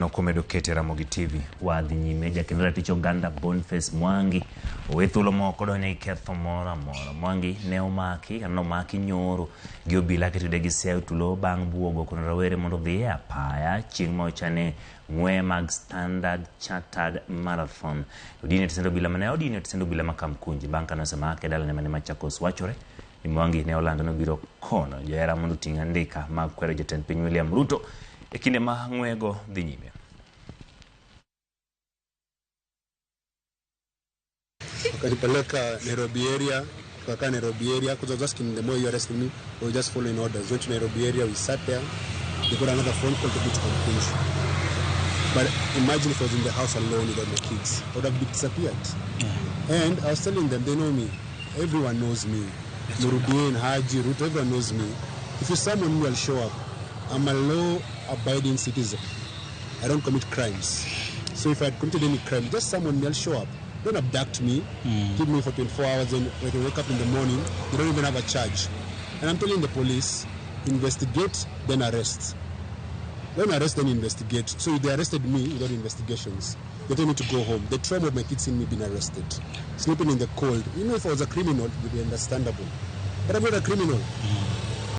No komedo kete Ramogi TV wadhi nyime jakendra tich oganda Boniface Mwangi owee thuolo moko donye ketho moro amora. Mwangi ne omaki nyoro gi obila ketude gi seyo tulo bang' buogo kono rawere mondo dhi e apaya chieng' ma ochane ng'we mag Standard Chartered Marathon. Odine tisendo obila ma Kamkunji bang' kane osemake dalane mane Machakos. Wachore ni Mwangi ne olando nobiro kono johera mondo oting' andika mag kwero jatend piny William Ruto e kinde ma ng'wego dhi nyime. Wakanipeleka Nairobi area, tukakaa Nairobi area, because I was asking them, why you arresting me? We were just following orders. Went to Nairobi area, we sat there, they got another phone call to go to Kamkunji. But imagine if I was in the house alone without my kids, I would have disappeared. And I was telling them, they know me. Everyone knows me. Nurudin, Haji, Ruto, everyone knows me. If you summon me, I'll show up. I'm a law-abiding citizen. I don't commit crimes. So if I had committed any crime, just summon me, I'll show up. Don't abduct me, keep me for 24 hours, and when I wake up in the morning, they don't even have a charge. And I'm telling the police, investigate, then arrest. Then arrest, then investigate. So they arrested me without investigations. They told me to go home. The trauma of my kids seeing me being arrested. Sleeping in the cold. You know, if I was a criminal, it would be understandable. But I'm not a criminal.